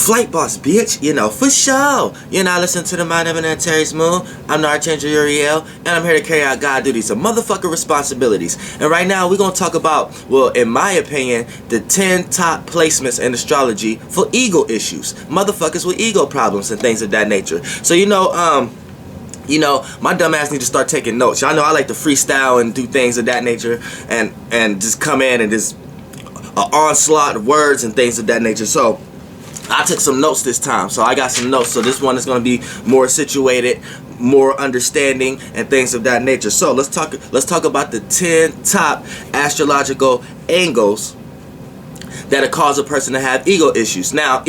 Flight boss, bitch, you know, for sure. You're not listening to the Mind of an Terry's Moon. I'm the Archangel Uriel, and I'm here to carry out God duties and motherfucking responsibilities. And right now, we're going to talk about, well, in my opinion, the 10 top placements in astrology for ego issues. Motherfuckers with ego problems and things of that nature. So, you know, my dumb ass need to start taking notes. Y'all know I like to freestyle and do things of that nature and just come in and just onslaught of words and things of that nature. So I took some notes this time, so I got some notes. So this one is going to be more situated, more understanding, and things of that nature. So let's talk about the 10 top astrological angles that cause a person to have ego issues. Now,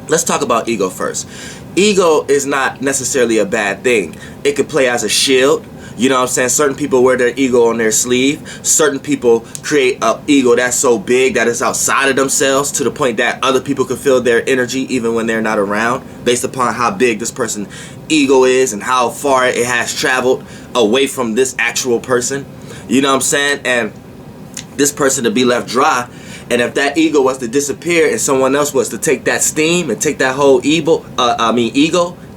let's talk about ego first. Ego is not necessarily a bad thing. It could play as a shield. You know what I'm saying? Certain people wear their ego on their sleeve. Certain people create an ego that's so big that it's outside of themselves to the point that other people can feel their energy even when they're not around, based upon how big this person's ego is and how far it has traveled away from this actual person. You know what I'm saying? And this person to be left dry. And if that ego was to disappear and someone else was to take that steam and take that whole ego,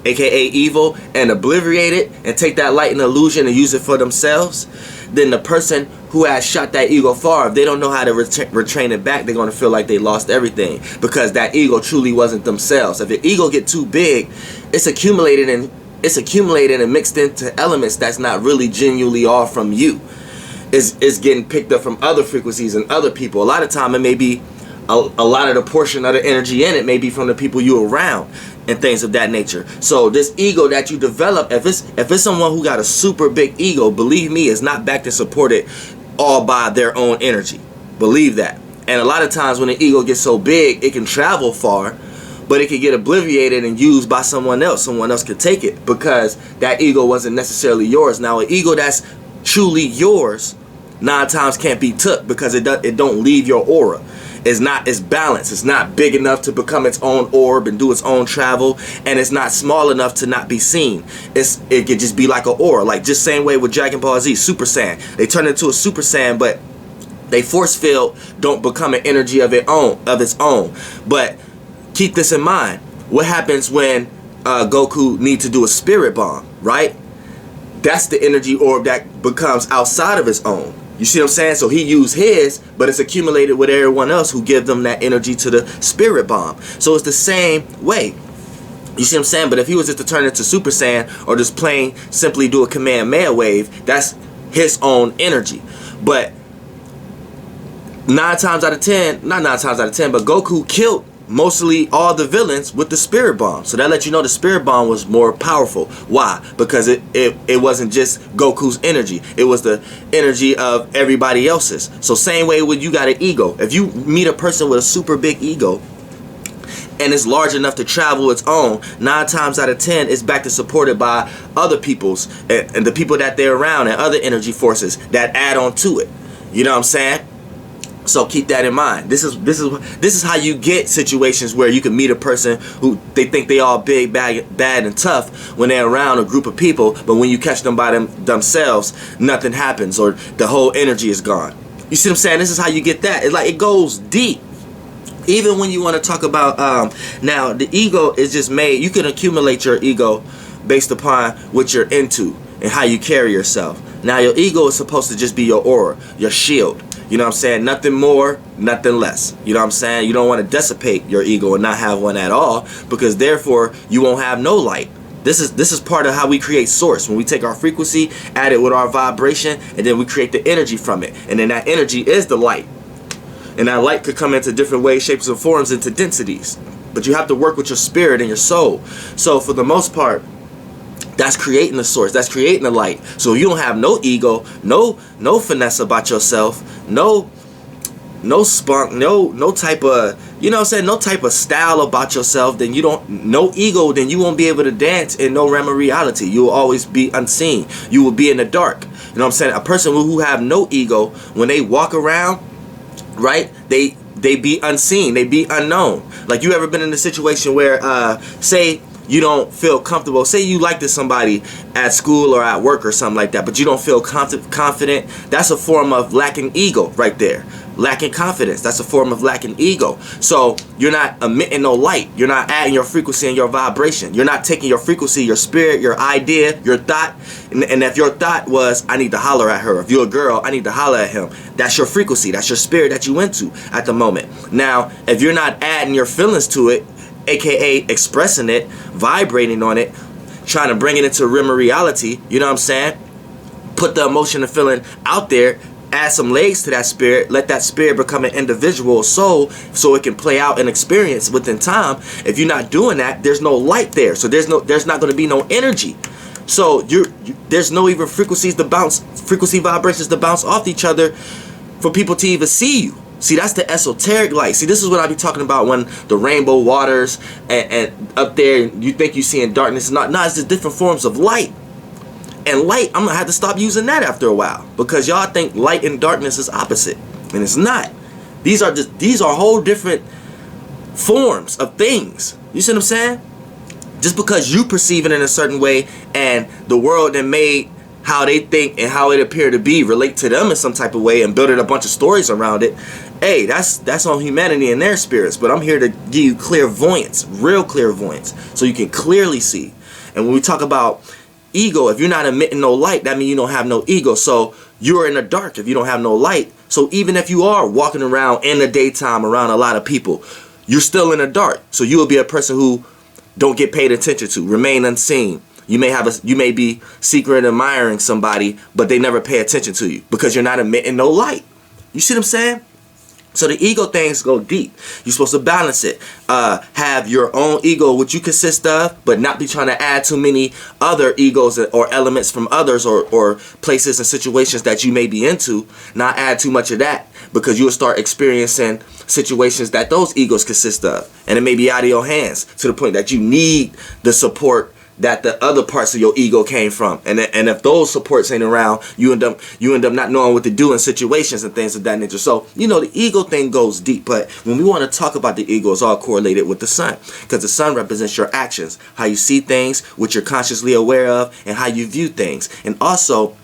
aka evil, and obliterate it and take that light and illusion and use it for themselves, then the person who has shot that ego far, if they don't know how to retrain it back, they're going to feel like they lost everything because that ego truly wasn't themselves. If the ego get too big, it's accumulated and mixed into elements that's not really genuinely all from you. It's getting picked up from other frequencies and other people. A lot of time it may be a lot of the portion of the energy in it may be from the people you around and things of that nature. So this ego that you develop, if it's someone who got a super big ego, believe me, it's not backed and supported all by their own energy. Believe that. And a lot of times when the ego gets so big, it can travel far, but it can get obliterated and used by someone else. Someone else could take it because that ego wasn't necessarily yours. Now, an ego that's truly yours 9 times can't be took because it don't leave your aura. It's balanced. It's not big enough to become its own orb and do its own travel, and it's not small enough to not be seen. It could just be like an aura, like just same way with Dragon Ball Z, Super Saiyan. They turn into a Super Saiyan, but they force field don't become an energy of its own. But keep this in mind. What happens when Goku needs to do a spirit bomb, right? That's the energy orb that becomes outside of his own. You see what I'm saying? So he used his, but it's accumulated with everyone else who give them that energy to the spirit bomb. So it's the same way. You see what I'm saying? But if he was just to turn into Super Saiyan or just plain simply do a Kamehameha wave, that's his own energy. But 9 times out of 10, not 9 times out of 10, but Goku killed mostly all the villains with the spirit bomb. So that lets you know the spirit bomb was more powerful. Why? Because it wasn't just Goku's energy. It was the energy of everybody else's. So same way when you got an ego. If you meet a person with a super big ego and it's large enough to travel its own, 9 times out of 10 it's back to supported by other people's and the people that they're around and other energy forces that add on to it. You know what I'm saying? So keep that in mind. This is how you get situations where you can meet a person who they think they all big, bad, and tough when they're around a group of people, but when you catch them by themselves, nothing happens or the whole energy is gone. You see what I'm saying? This is how you get that. It's like it goes deep. Even when you want to talk about now, the ego is just made. You can accumulate your ego based upon what you're into and how you carry yourself. Now, your ego is supposed to just be your aura, your shield. You know what I'm saying? Nothing more, nothing less. You know what I'm saying? You don't want to dissipate your ego and not have one at all, because therefore you won't have no light. This is part of how we create source. When we take our frequency, add it with our vibration, and then we create the energy from it. And then that energy is the light. And that light could come into different ways, shapes, and forms, into densities. But you have to work with your spirit and your soul. So for the most part, that's creating the source. That's creating the light. So if you don't have no ego, no finesse about yourself, no spunk, no type of, you know what I'm saying, no type of style about yourself, then no ego, then you won't be able to dance in no realm of reality. You will always be unseen. You will be in the dark. You know what I'm saying? A person who have no ego, when they walk around, right, they be unseen. They be unknown. Like, you ever been in a situation where, say, you don't feel comfortable. Say you like somebody at school or at work or something like that, but you don't feel confident. That's a form of lacking ego right there. lacking confidence. That's a form of lacking ego. So you're not emitting no light. You're not adding your frequency and your vibration. You're not taking your frequency, your spirit, your idea, your thought. And if your thought was, I need to holler at her. If you're a girl, I need to holler at him. That's your frequency. That's your spirit that you went to at the moment. Now, if you're not adding your feelings to it, aka expressing it, vibrating on it, trying to bring it into realm of reality, you know what I'm saying? Put the emotion and feeling out there, add some legs to that spirit, let that spirit become an individual soul so it can play out and experience within time. If you're not doing that, there's no light there. So there's not going to be no energy. So there's no even frequency vibrations to bounce off each other for people to even see you. See, that's the esoteric light. See, this is what I be talking about when the rainbow waters and up there you think you seeing darkness. It's just different forms of light. And light, I'm gonna have to stop using that after a while, because y'all think light and darkness is opposite, and it's not. These are whole different forms of things. You see what I'm saying? Just because you perceive it in a certain way and the world then made how they think and how it appear to be relate to them in some type of way and building a bunch of stories around it, hey, that's on humanity and their spirits. But I'm here to give you clairvoyance, real clairvoyance, so you can clearly see. And when we talk about ego, if you're not emitting no light, that means you don't have no ego. So you're in the dark if you don't have no light. So even if you are walking around in the daytime around a lot of people, you're still in the dark. So you will be a person who don't get paid attention to, remain unseen. You may be secret admiring somebody, but they never pay attention to you because you're not emitting no light. You see what I'm saying? So the ego things go deep. You're supposed to balance it. Have your own ego, which you consist of, but not be trying to add too many other egos or elements from others or places and situations that you may be into. Not add too much of that, because you'll start experiencing situations that those egos consist of. And it may be out of your hands to the point that you need the support that the other parts of your ego came from, and if those supports ain't around, you end up not knowing what to do in situations and things of that nature. So the ego thing goes deep, but when we want to talk about the ego, it's all correlated with the sun, because the sun represents your actions, how you see things, what you're consciously aware of, and how you view things, and also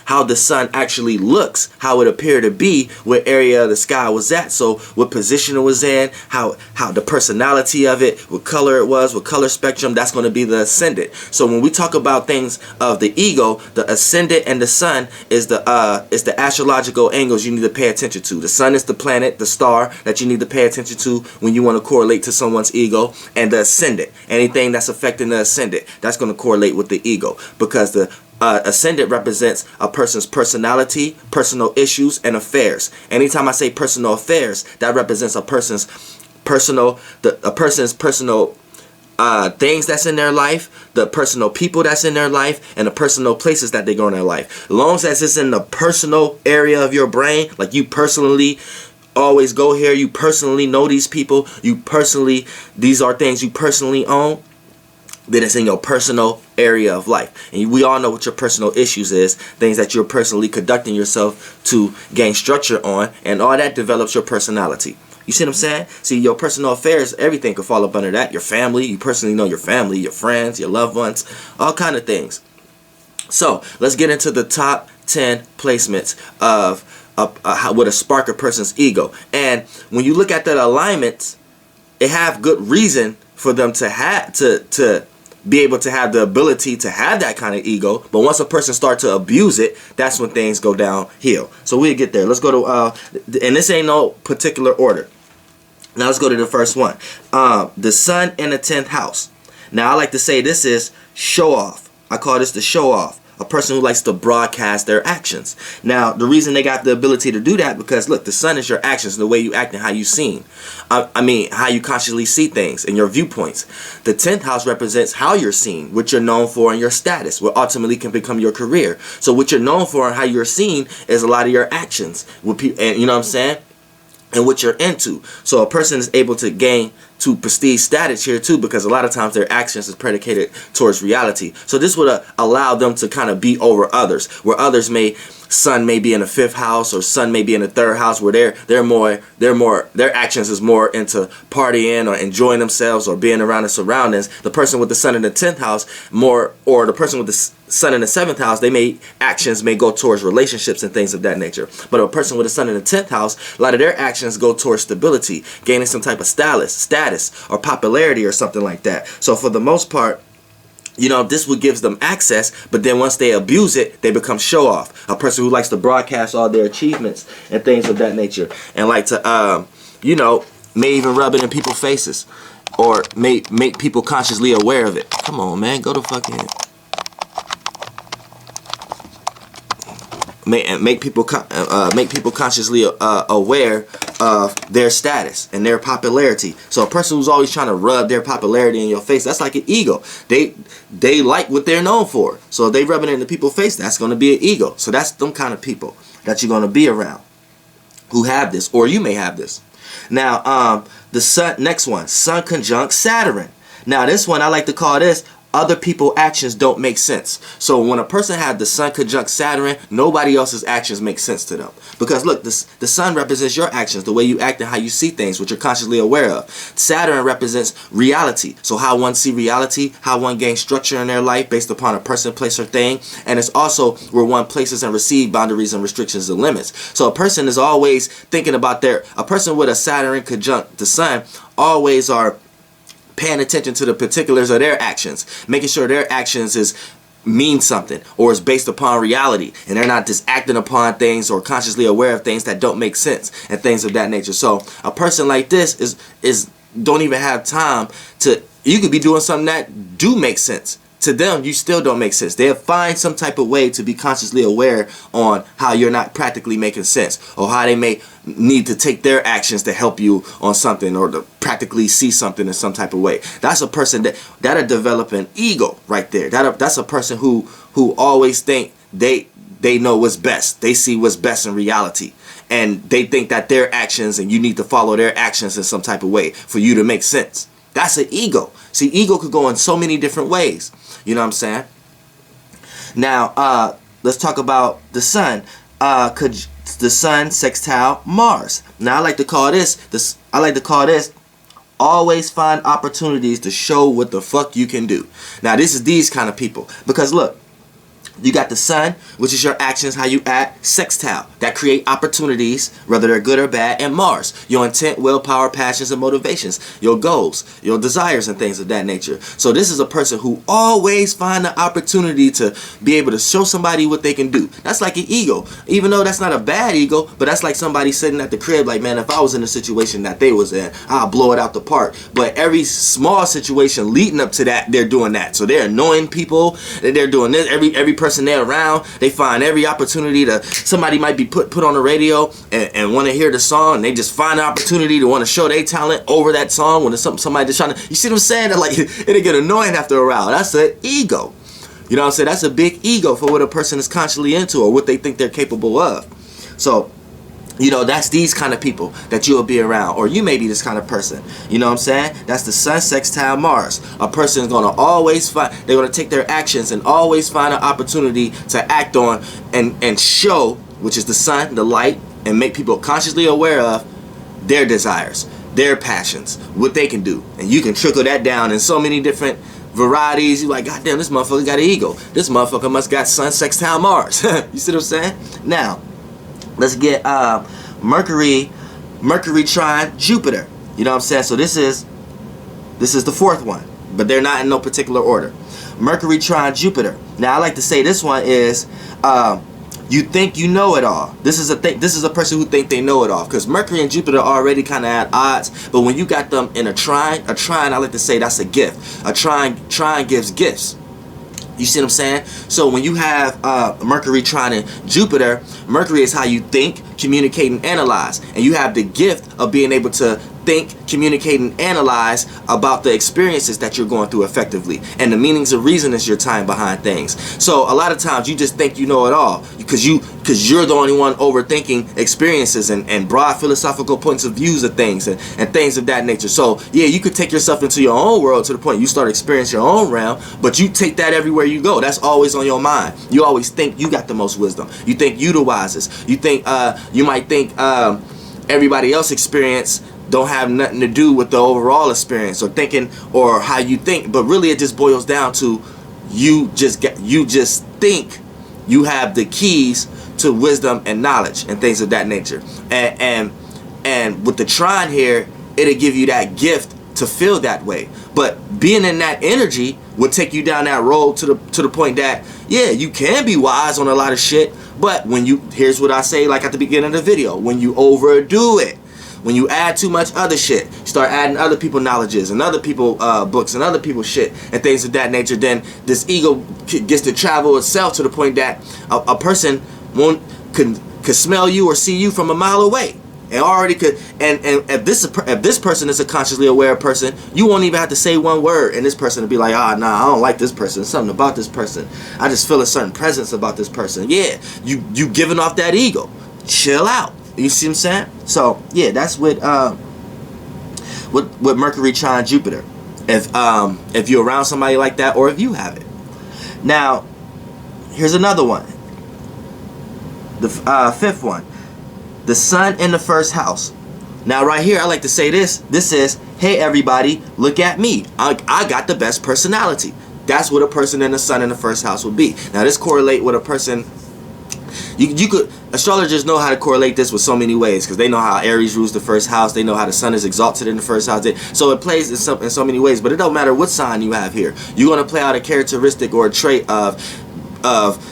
how the sun actually looks, how it appeared to be, what area of the sky was at, so what position it was in, how the personality of it, what color it was, what color spectrum. That's going to be the ascendant. So when we talk about things of the ego, the ascendant and the sun is the astrological angles you need to pay attention to. The sun is the planet, the star that you need to pay attention to when you want to correlate to someone's ego, and the ascendant, anything that's affecting the ascendant, that's going to correlate with the ego, because the ascendant represents a person's personality, personal issues, and affairs. Anytime I say personal affairs, that represents a person's personal things that's in their life, the personal people that's in their life, and the personal places that they go in their life. As long as it's in the personal area of your brain, like you personally always go here, you personally know these people, these are things you personally own, then it's in your personal area of life. And we all know what your personal issues is, things that you're personally conducting yourself to gain structure on, and all that develops your personality. You see what I'm saying? See, your personal affairs, everything could fall up under that. Your family, you personally know your family, your friends, your loved ones, all kind of things. So let's get into the top 10 placements of what a spark a person's ego. And when you look at that alignment, it have good reason for them to be able to have the ability to have that kind of ego. But once a person starts to abuse it, that's when things go downhill. So we'll get there. Let's go to and this ain't no particular order. Now let's go to the first one. The sun in the 10th house. Now I like to say this is show off. I call this the show off. A person who likes to broadcast their actions. Now, the reason they got the ability to do that, because look, the sun is your actions, the way you act and how you seen. I mean, how you consciously see things and your viewpoints. The 10th house represents how you're seen, what you're known for, and your status, what ultimately can become your career. So what you're known for and how you're seen is a lot of your actions, and you know what I'm saying? And what you're into. So a person is able to gain to prestige status here too, because a lot of times their actions is predicated towards reality. So this would allow them to kind of be over others, where others sun may be in the 5th house, or sun may be in the 3rd house, where their actions is more into partying or enjoying themselves or being around the surroundings. The person with the sun in the 10th house or the person with sun in the 7th house, actions may go towards relationships and things of that nature. But a person with a sun in the 10th house, a lot of their actions go towards stability, gaining some type of status or popularity or something like that. So for the most part, you know, this would gives them access, but then once they abuse it, they become show off. A person who likes to broadcast all their achievements and things of that nature, and like to, you know, may even rub it in people's faces, or make people consciously aware of it. Come on, man, go to fucking... Make people consciously aware of their status and their popularity. So a person who's always trying to rub their popularity in your face, that's like an ego. They like what they're known for. So if they rub it in the people's face, that's going to be an ego. So that's them kind of people that you're going to be around who have this, or you may have this. Now, the sun, next one, Sun conjunct Saturn. Now this one, I like to call this other people's actions don't make sense. So when a person has the sun conjunct Saturn, nobody else's actions make sense to them. Because look, the sun represents your actions, the way you act and how you see things, which you're consciously aware of. Saturn represents reality. So how one see reality, how one gains structure in their life based upon a person, place, or thing. And it's also where one places and receives boundaries and restrictions and limits. So a person is always thinking about a person with a Saturn conjunct the sun always are paying attention to the particulars of their actions, making sure their actions mean something or is based upon reality, and they're not just acting upon things or consciously aware of things that don't make sense and things of that nature. So a person like this is don't even have time to, you could be doing something that do make sense. To them, you still don't make sense. They'll find some type of way to be consciously aware on how you're not practically making sense, or how they may need to take their actions to help you on something, or to practically see something in some type of way. That's a person that'll develop an ego right there. That's a person who always think they know what's best. They see what's best in reality, and they think that their actions, and you need to follow their actions in some type of way for you to make sense. That's an ego. See, ego could go in so many different ways. You know what I'm saying? Now, let's talk about the sun. The sun sextile Mars. Now, I like to call this always find opportunities to show what the fuck you can do. Now, this is these kind of people. Because look, you got the sun, which is your actions, how you act, sextile, that create opportunities, whether they're good or bad, and Mars, your intent, willpower, passions, and motivations, your goals, your desires, and things of that nature. So this is a person who always find the opportunity to be able to show somebody what they can do. That's like an ego, even though that's not a bad ego, but that's like somebody sitting at the crib like, man, if I was in the situation that they was in, I'll blow it out the park. But every small situation leading up to that, they're doing that. So they're annoying people, they're doing this, every person they're around, they find every opportunity to, somebody might be put on the radio and want to hear the song, and they just find an opportunity to want to show their talent over that song when somebody just trying to, you see what I'm saying? That, like, it'll get annoying after a while. That's an ego. You know what I'm saying? That's a big ego for what a person is consciously into or what they think they're capable of. So, you know, that's these kind of people that you'll be around, or you may be this kind of person. You know what I'm saying? That's the sun sextile Mars. A person is going to always find, they're going to take their actions and always find an opportunity to act on and show, which is the sun, the light, and make people consciously aware of their desires, their passions, what they can do. And you can trickle that down in so many different varieties. You're like, God damn, this motherfucker got an ego. This motherfucker must got sun sextile Mars. You see what I'm saying? Now, let's get Mercury trine Jupiter. You know what I'm saying? So this is the fourth one, but they're not in no particular order. Mercury trine Jupiter. Now I like to say this one is you think you know it all. This is a person who think they know it all, because Mercury and Jupiter are already kind of at odds. But when you got them in a trine, I like to say that's a gift. A trine gives gifts. You see what I'm saying? So when you have Mercury trine Jupiter, Mercury is how you think, communicate, and analyze. And you have the gift of being able to think, communicate, and analyze about the experiences that you're going through effectively. And the meanings of reason is your time behind things. So a lot of times you just think you know it all because you're the only one overthinking experiences and broad philosophical points of views of things and things of that nature. So yeah, you could take yourself into your own world to the point you start experiencing your own realm, but you take that everywhere you go. That's always on your mind. You always think you got the most wisdom. You think you the wisest. You think you might think everybody else experience don't have nothing to do with the overall experience or thinking or how you think, but really it just boils down to you just think you have the keys to wisdom and knowledge and things of that nature. And with the trine here, it'll give you that gift to feel that way. But being in that energy will take you down that road to the point that, yeah, you can be wise on a lot of shit, but when you, here's what I say, like at the beginning of the video, when you overdo it, when you add too much other shit, you start adding other people's knowledges and other people books and other people's shit and things of that nature, then this ego gets to travel itself to the point that a person could smell you or see you from a mile away. And already could, and if this person is a consciously aware person, you won't even have to say one word, and this person will be like, ah, nah, I don't like this person. There's something about this person. I just feel a certain presence about this person. Yeah, you giving off that ego. Chill out. You see what I'm saying? So yeah, that's with Mercury trine Jupiter. If you're around somebody like that, or if you have it. Now, here's another one. The fifth one. The sun in the first house. Now right here, I like to say this. This is, hey everybody, look at me. I got the best personality. That's what a person in the sun in the first house would be. Now this correlate with a person. You could, astrologers know how to correlate this with so many ways, because they know how Aries rules the first house. They know how the sun is exalted in the first house. So it plays in so many ways. But it don't matter what sign you have here. You're gonna play out a characteristic or a trait of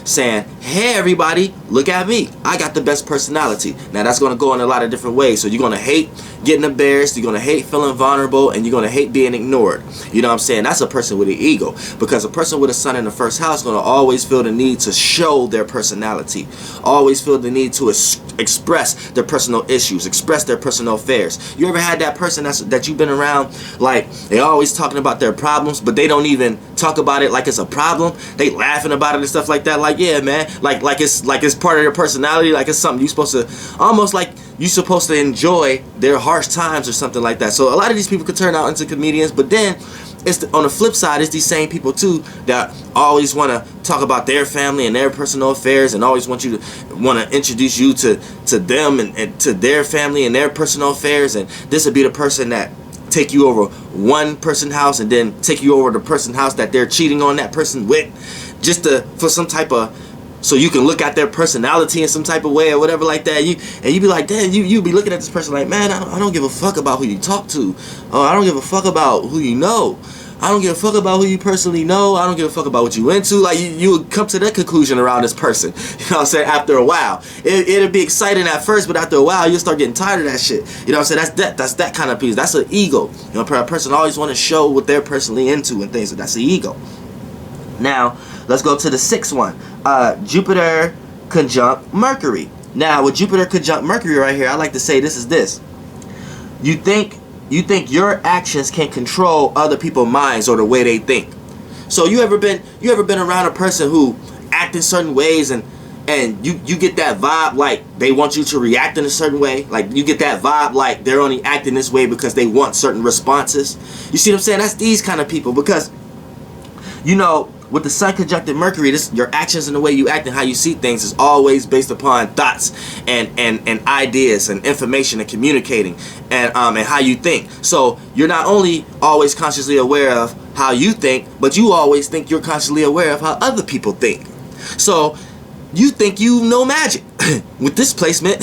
saying, hey everybody, look at me. I got the best personality. Now that's going to go in a lot of different ways. So you're going to hate getting embarrassed, you're going to hate feeling vulnerable, and you're going to hate being ignored. You know what I'm saying? That's a person with an ego, because a person with a sun in the first house is going to always feel the need to show their personality, always feel the need to express their personal issues, express their personal affairs. You ever had that person that you've been around, like they always talking about their problems, but they don't even talk about it like it's a problem? They laughing about it and stuff like that. Like, yeah man, like it's part of their personality, like it's something you supposed to, almost like you supposed to enjoy their harsh times or something like that. So a lot of these people could turn out into comedians, but then it's on the flip side, it's these same people too that always want to talk about their family and their personal affairs, and always want to introduce you to them and to their family and their personal affairs. And this would be the person that take you over one person's house and then take you over the person's house that they're cheating on that person with, just for some type of, so you can look at their personality in some type of way or whatever like that. You be like, damn, you be looking at this person like, man, I don't give a fuck about who you talk to. I don't give a fuck about who you know. I don't give a fuck about who you personally know. I don't give a fuck about what you into. Like you would come to that conclusion around this person. You know what I'm saying? After a while, it'll be exciting at first, but after a while, you'll start getting tired of that shit. You know what I'm saying? That's that kind of piece. That's an ego. You know, a person always want to show what they're personally into and things. So that's the ego. Now let's go to the sixth one. Jupiter conjunct Mercury. Now with Jupiter conjunct Mercury right here, I like to say this is this. You think your actions can control other people's minds or the way they think. So you ever been around a person who act in certain ways, and you get that vibe like they want you to react in a certain way? Like you get that vibe like they're only acting this way because they want certain responses. You see what I'm saying? That's these kind of people, because you know, with the sun conjuncted Mercury, your actions and the way you act and how you see things is always based upon thoughts and ideas and information and communicating and how you think. So you're not only always consciously aware of how you think, but you always think you're consciously aware of how other people think. So you think you know magic with this placement,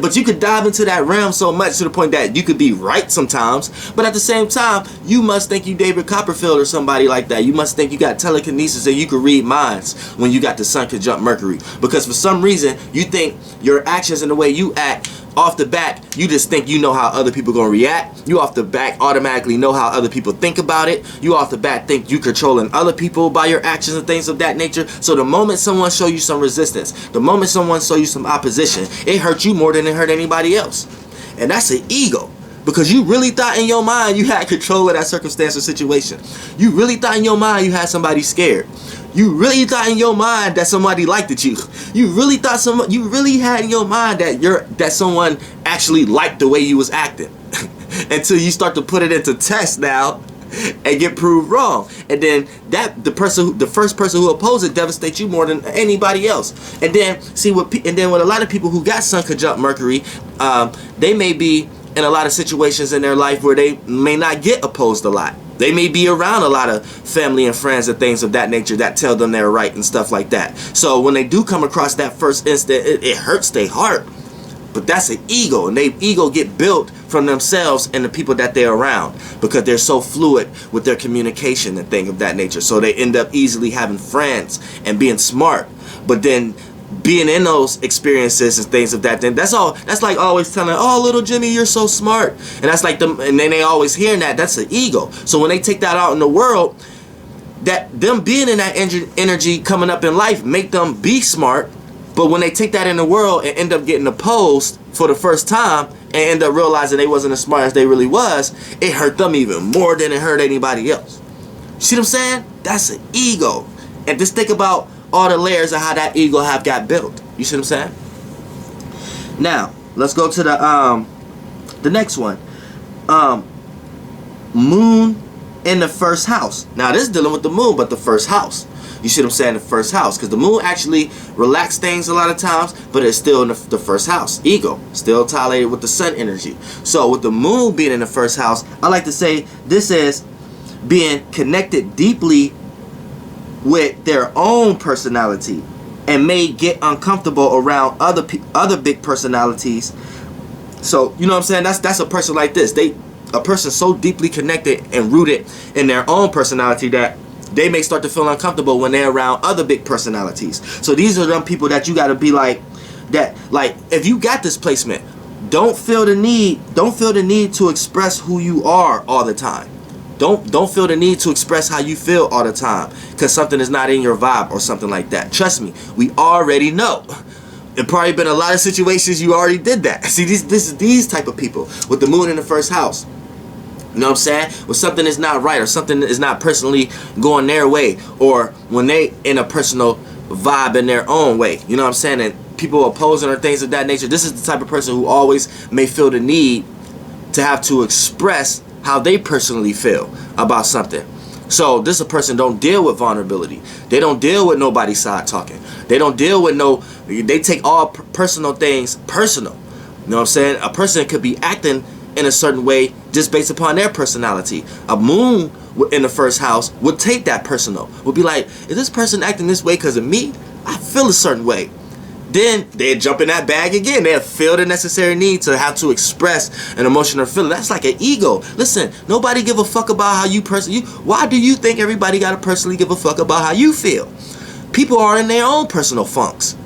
but you could dive into that realm so much to the point that you could be right sometimes, but at the same time you must think you David Copperfield or somebody like that. You must think you got telekinesis and you could read minds when you got the sun conjunct Mercury, because for some reason you think your actions and the way you act off the bat, you just think you know how other people gonna react. You off the bat automatically know how other people think about it. You off the bat think you controlling other people by your actions and things of that nature. So the moment someone show you some resistance, the moment someone show you some opposition, it hurt you more than it hurt anybody else. And that's an ego, because you really thought in your mind you had control of that circumstance or situation. You really thought in your mind you had somebody scared. You really thought in your mind that somebody liked you. You really had in your mind that someone actually liked the way you was acting. Until you start to put it into test now and get proved wrong. And then the first person who opposed it devastates you more than anybody else. And then with a lot of people who got sun conjunct Mercury, they may be in a lot of situations in their life where they may not get opposed a lot. They may be around a lot of family and friends and things of that nature that tell them they're right and stuff like that. So when they do come across that first instant, it hurts their heart. But that's an ego, and they ego get built from themselves and the people that they're around, because they're so fluid with their communication and things of that nature. So they end up easily having friends and being smart, but then being in those experiences and things of that, then that's like always telling, oh, little Jimmy, you're so smart. And that's like them, and then they always hearing that's an ego. So when they take that out in the world, that them being in that energy coming up in life make them be smart. But when they take that in the world and end up getting opposed for the first time and end up realizing they wasn't as smart as they really was, it hurt them even more than it hurt anybody else. See what I'm saying? That's an ego. And just think about all the layers of how that ego have got built. You see what I'm saying? Now, let's go to the next one. Moon in the first house. Now, this is dealing with the moon, but the first house. You see what I'm saying? The first house. Because the moon actually relaxes things a lot of times, but it's still in the first house. Ego. Still correlated with the sun energy. So with the moon being in the first house, I like to say this is being connected deeply with their own personality and may get uncomfortable around other big personalities. So, you know what I'm saying? That's a person like this. A person so deeply connected and rooted in their own personality that they may start to feel uncomfortable when they're around other big personalities. So these are them people that you got to be like that. Like, if you got this placement, don't feel the need to express who you are all the time. Don't feel the need to express how you feel all the time because something is not in your vibe or something like that. Trust me, we already know. It probably been a lot of situations you already did that. See, these type of people with the moon in the first house. You know what I'm saying? When something is not right or something is not personally going their way, or when they in a personal vibe in their own way. You know what I'm saying? And people opposing or things of that nature. This is the type of person who always may feel the need to have to express how they personally feel about something. So this a person don't deal with vulnerability. They don't deal with nobody side talking. They don't deal with they take all personal things personal. You know what I'm saying? A person could be acting in a certain way just based upon their personality. A moon in the first house would take that personal. Would be like, is this person acting this way because of me? I feel a certain way. Then they'd jump in that bag again. They'll feel the necessary need to have to express an emotion or feeling. That's like an ego. Listen, nobody give a fuck about how you personally. Why do you think everybody got to personally give a fuck about how you feel? People are in their own personal funks.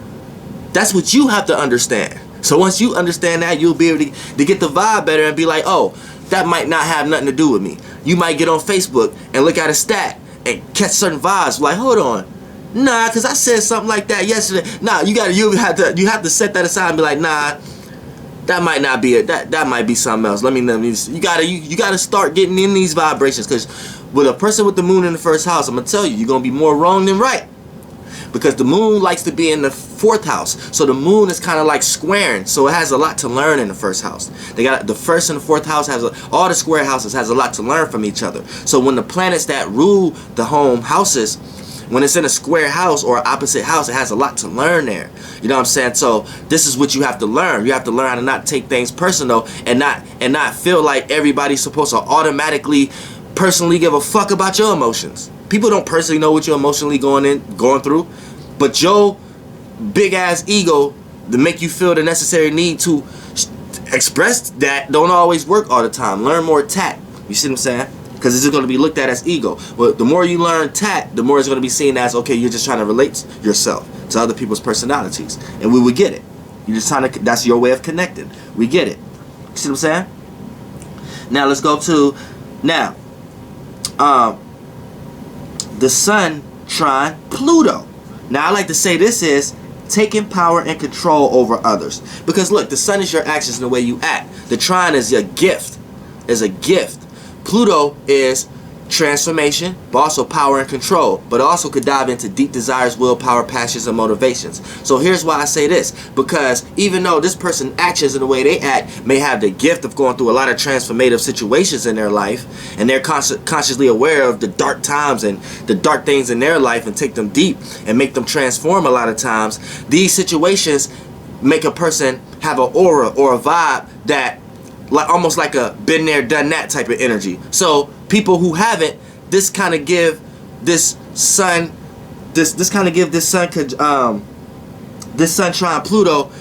That's what you have to understand. So once you understand that, you'll be able to get the vibe better and be like, oh, that might not have nothing to do with me. You might get on Facebook and look at a stat and catch certain vibes. Like, hold on. Nah, because I said something like that yesterday. Nah, you have to set that aside and be like, nah, that might not be it. That might be something else. Let me you gotta start getting in these vibrations, because with a person with the moon in the first house, I'm gonna tell you, you're gonna be more wrong than right. Because the moon likes to be in the fourth house. So the moon is kind of like squaring. So it has a lot to learn in the first house. They got the first and the fourth house all the square houses has a lot to learn from each other. So when the planets that rule the home houses, when it's in a square house or opposite house, it has a lot to learn there. You know what I'm saying? So this is what you have to learn. You have to learn how to not take things personal and not feel like everybody's supposed to automatically personally give a fuck about your emotions. People don't personally know what you're emotionally going through, but your big ass ego to make you feel the necessary need to express that don't always work all the time. Learn more tact. You see what I'm saying? Because it's going to be looked at as ego. But the more you learn tact, the more it's going to be seen as, okay, you're just trying to relate yourself to other people's personalities, and we would get it. You're just trying to. That's your way of connecting. We get it. You see what I'm saying? Now let's go to the Sun trine Pluto. Now I like to say this is taking power and control over others, because look, the Sun is your actions and the way you act. The trine is your gift. Is a gift. Pluto is transformation, but also power and control, but also could dive into deep desires, willpower, passions, and motivations. So here's why I say this, because even though this person's actions and the way they act may have the gift of going through a lot of transformative situations in their life, and they're consciously aware of the dark times and the dark things in their life and take them deep and make them transform a lot of times, these situations make a person have an aura or a vibe that like almost like a been there done that type of energy. So people who haven't, this kind of give this sun this kind of give this sun this sun trine Pluto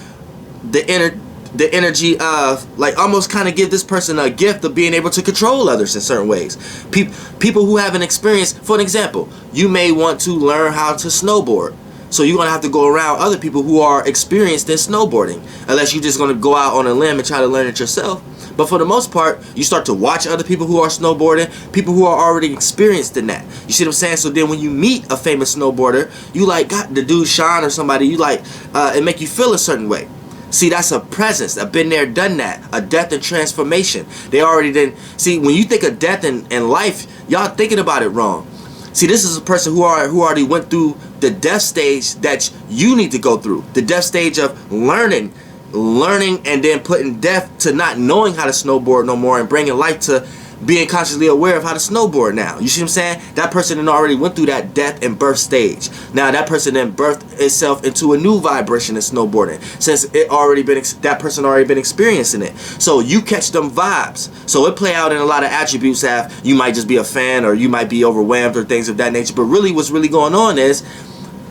the energy of like almost kind of give this person a gift of being able to control others in certain ways. People who haven't experienced, for an example, you may want to learn how to snowboard. So you're going to have to go around other people who are experienced in snowboarding, unless you're just going to go out on a limb and try to learn it yourself. But for the most part, you start to watch other people who are snowboarding, people who are already experienced in that. You see what I'm saying? So then when you meet a famous snowboarder, you like got the dude Sean or somebody, you like it make you feel a certain way. See, that's a presence, a been there, done that, a death and transformation. They already did. See, when you think of death and life, y'all thinking about it wrong. See, this is a person who already went through the death stage that you need to go through. The death stage of learning and then putting death to not knowing how to snowboard no more and bringing life to being consciously aware of how to snowboard now. You see what I'm saying? That person then already went through that death and birth stage. Now that person then birthed itself into a new vibration in snowboarding, since that person already been experiencing it. So you catch them vibes. So it play out in a lot of attributes. You might just be a fan, or you might be overwhelmed, or things of that nature. But really what's really going on is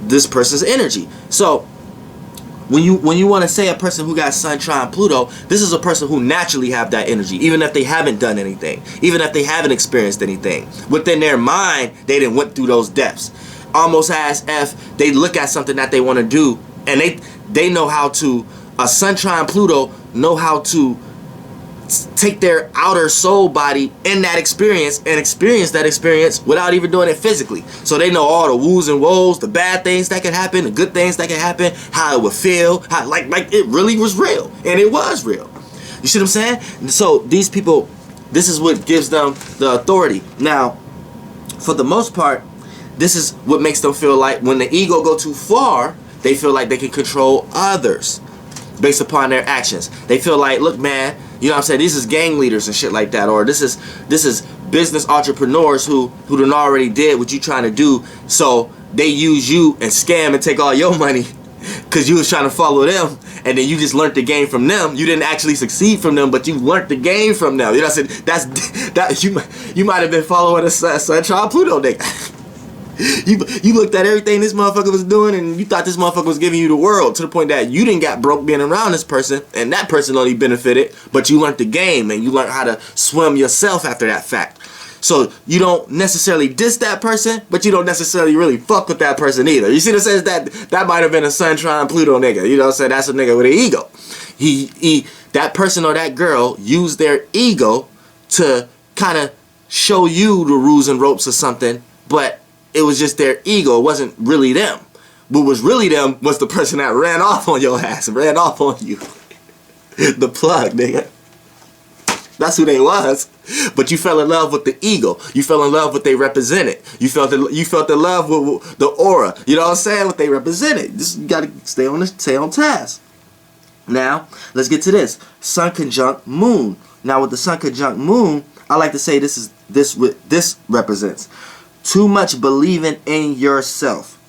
this person's energy. So when you want to say a person who got Sun trine Pluto, this is a person who naturally have that energy, even if they haven't done anything, even if they haven't experienced anything. Within their mind, they didn't went through those depths. Almost as if they look at something that they want to do, and they know how to, a Sun trine Pluto know how to take their outer soul body in that experience and experience that experience without even doing it physically. So they know all the woos and woes, the bad things that could happen, the good things that could happen, how it would feel, how like it really was real, and it was real. You see what I'm saying? So these people, this is what gives them the authority. Now, for the most part, this is what makes them feel like when the ego go too far, they feel like they can control others based upon their actions. They feel like, look, man, you know what I'm saying, these is gang leaders and shit like that, or this is business entrepreneurs who done already did what you trying to do, so they use you and scam and take all your money because you was trying to follow them, and then you just learned the game from them. You didn't actually succeed from them, but you learned the game from them. You know what I'm saying? That you might have been following a Sun trine Pluto nigga. You looked at everything this motherfucker was doing, and you thought this motherfucker was giving you the world, to the point that you didn't got broke being around this person, and that person only benefited, but you learned the game and you learned how to swim yourself after that fact. So you don't necessarily diss that person, but you don't necessarily really fuck with that person either. You see what I'm saying? That might have been a Sun trine Pluto nigga. You know what I'm saying? That's a nigga with an ego. That person or that girl used their ego to kind of show you the rules and ropes or something, but it was just their ego. It wasn't really them. What was really them was the person that ran off on your ass, ran off on you. The plug, nigga. That's who they was. But you fell in love with the ego. You fell in love with what they represented. You felt the love with the aura. You know what I'm saying? What they represented. Just you gotta stay on task. Now, let's get to this. Sun conjunct Moon. Now with the Sun conjunct Moon, I like to say this represents too much believing in yourself.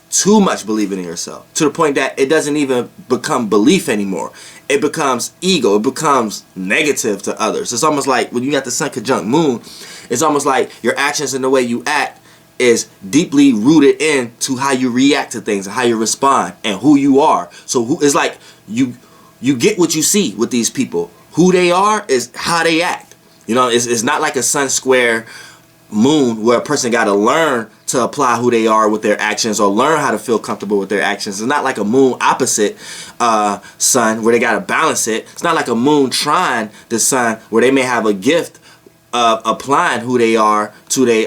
Too much believing in yourself. To the point that it doesn't even become belief anymore. It becomes ego. It becomes negative to others. It's almost like when you got the Sun conjunct Moon, it's almost like your actions and the way you act is deeply rooted into how you react to things and how you respond and who you are. So it's like you get what you see with these people. Who they are is how they act. You know, it's not like a Sun square Moon where a person got to learn to apply who they are with their actions, or learn how to feel comfortable with their actions. It's not like a Moon opposite Sun where they got to balance it. It's not like a Moon trine the Sun where they may have a gift of applying who they are to their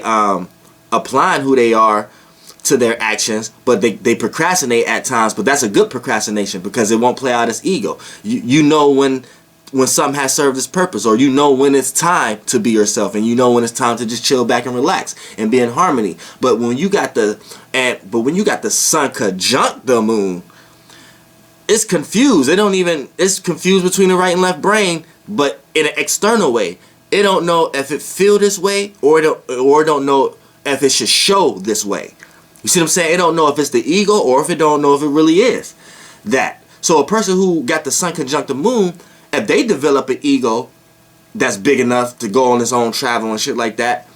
actions, but they procrastinate at times. But that's a good procrastination because it won't play out as ego. You know when something has served its purpose, or you know when it's time to be yourself, and you know when it's time to just chill back and relax and be in harmony. But when you got the Sun conjunct the Moon, it's confused. It's confused between the right and left brain, but in an external way. It don't know if it feel this way, or it don't know if it should show this way. You see what I'm saying? It don't know if it's the ego, or if it don't know if it really is that. So a person who got the Sun conjunct the Moon, if they develop an ego that's big enough to go on its own travel and shit like that,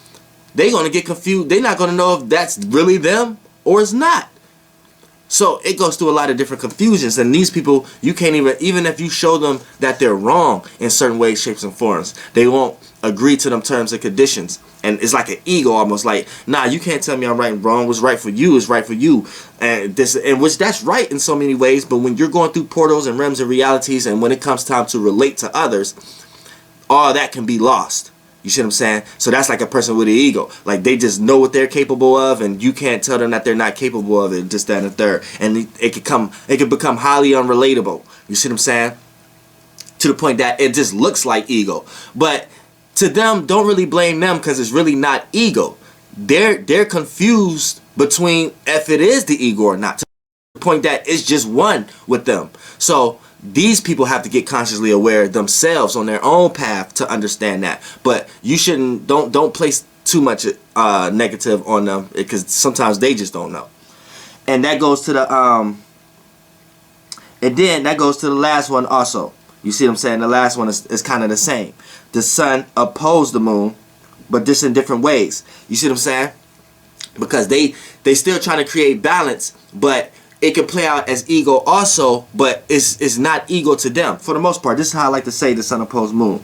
they're going to get confused. They're not going to know if that's really them or it's not. So it goes through a lot of different confusions, and these people, you can't even if you show them that they're wrong in certain ways, shapes, and forms, they won't agree to them terms and conditions. And it's like an ego, almost like, nah, you can't tell me I'm right and wrong. What's right for you is right for you, and which that's right in so many ways. But when you're going through portals and realms and realities, and when it comes time to relate to others, all that can be lost. You see what I'm saying? So that's like a person with an ego. Like, they just know what they're capable of, and you can't tell them that they're not capable of it, just that and the third. And it could become highly unrelatable. You see what I'm saying? To the point that it just looks like ego. But to them, don't really blame them, because it's really not ego. They're confused between if it is the ego or not. To the point that it's just one with them. So these people have to get consciously aware themselves on their own path to understand that. But you shouldn't, don't place too much negative on them, because sometimes they just don't know. And that goes to the and then that goes to the last one also. You see what I'm saying? The last one is kind of the same. The sun opposed the moon, but just in different ways. You see what I'm saying? Because they still trying to create balance, but it can play out as ego also, but it's not ego to them. For the most part, this is how I like to say the sun opposed moon.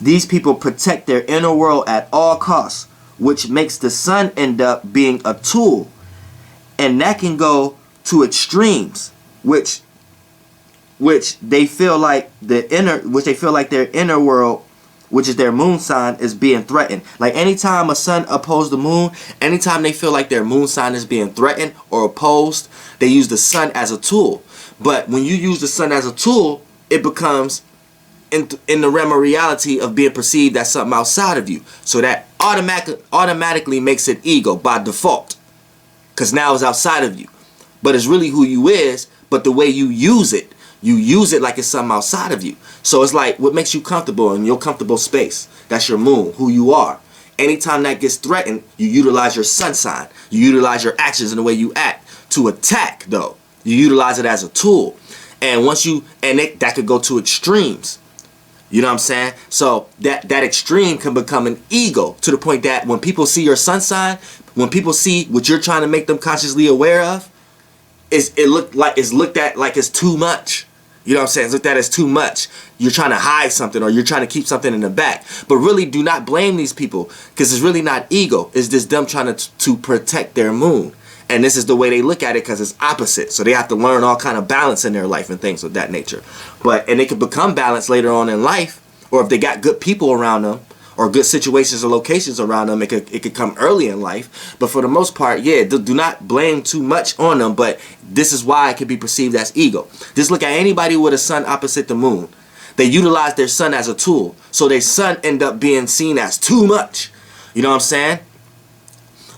These people protect their inner world at all costs, which makes the sun end up being a tool. And that can go to extremes, which they feel like their inner world, which is their moon sign, is being threatened. Like, anytime a sun opposed the moon, anytime they feel like their moon sign is being threatened or opposed, they use the sun as a tool. But when you use the sun as a tool, it becomes in the realm of reality of being perceived as something outside of you. So that automatically makes it ego by default, because now it's outside of you. But it's really who you is, but the way you use it like it's something outside of you. So it's like what makes you comfortable in your comfortable space. That's your moon, who you are. Anytime that gets threatened, you utilize your sun sign. You utilize your actions and the way you act to attack, though. You utilize it as a tool. And that could go to extremes. You know what I'm saying? So that extreme can become an ego, to the point that when people see your sun sign, when people see what you're trying to make them consciously aware of, it's looked at like it's too much. You know what I'm saying? It's looked at as too much. You're trying to hide something, or you're trying to keep something in the back. But really, do not blame these people, because it's really not ego. It's just them trying to protect their moon. And this is the way they look at it, because it's opposite. So they have to learn all kind of balance in their life and things of that nature. And they can become balanced later on in life, or if they got good people around them, or good situations or locations around them, it could come early in life. But for the most part, yeah, do not blame too much on them. But this is why it can be perceived as ego. Just look at anybody with a sun opposite the moon. They utilize their sun as a tool, so their sun end up being seen as too much. You know what I'm saying?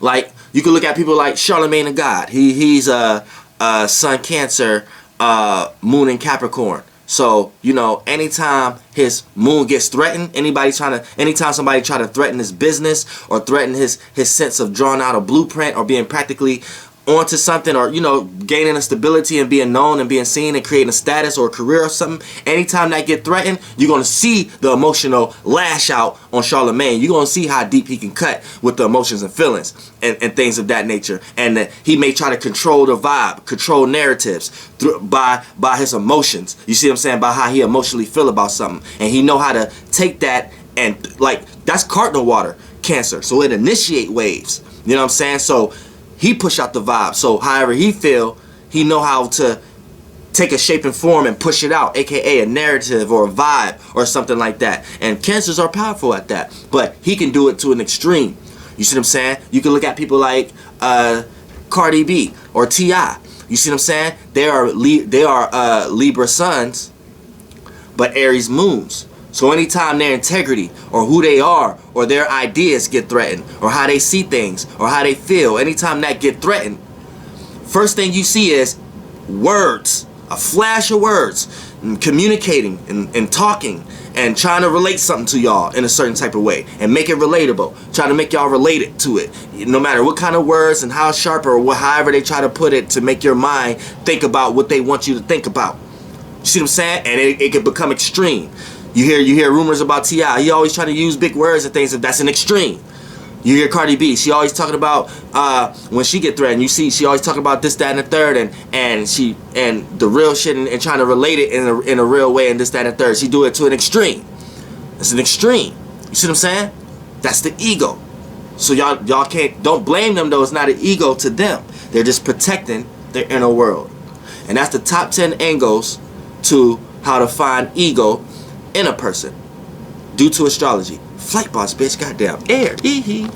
Like, you can look at people like Charlemagne the God. He's a sun Cancer, moon in Capricorn. So, you know, anytime his moon gets threatened, anytime somebody try to threaten his business, or threaten his sense of drawing out a blueprint, or being practically onto something, or, you know, gaining a stability and being known and being seen and creating a status or a career or something, anytime that get threatened, you're going to see the emotional lash out on Charlemagne. You're going to see how deep he can cut with the emotions and feelings and things of that nature. And that he may try to control the vibe, control narratives by his emotions. You see what I'm saying? By how he emotionally feel about something. And he know how to take that, and like, that's cardinal water, Cancer. So it initiate waves. You know what I'm saying? So he push out the vibe. So however he feel, he know how to take a shape and form and push it out, aka a narrative or a vibe or something like that. And Cancers are powerful at that, but he can do it to an extreme. You see what I'm saying? You can look at people like Cardi B or T.I. You see what I'm saying? They are Libra suns, but Aries moons. So anytime their integrity, or who they are, or their ideas get threatened, or how they see things, or how they feel, anytime that get threatened, first thing you see is words, a flash of words, and communicating and talking and trying to relate something to y'all in a certain type of way and make it relatable, trying to make y'all related to it, no matter what kind of words and how sharp or however they try to put it to make your mind think about what they want you to think about. You see what I'm saying? And it can become extreme. You hear rumors about T.I. He always trying to use big words and things. That's an extreme. You hear Cardi B, she always talking about when she get threatened. You see, she always talking about this, that, and the third, and the real shit, and trying to relate it in a real way, and this, that, and the third. She do it to an extreme. It's an extreme. You see what I'm saying? That's the ego. So y'all don't blame them though. It's not an ego to them. They're just protecting their inner world. And that's the top 10 angles to how to find ego in a person due to astrology. Flight boss, bitch, goddamn. Air. Hee hee.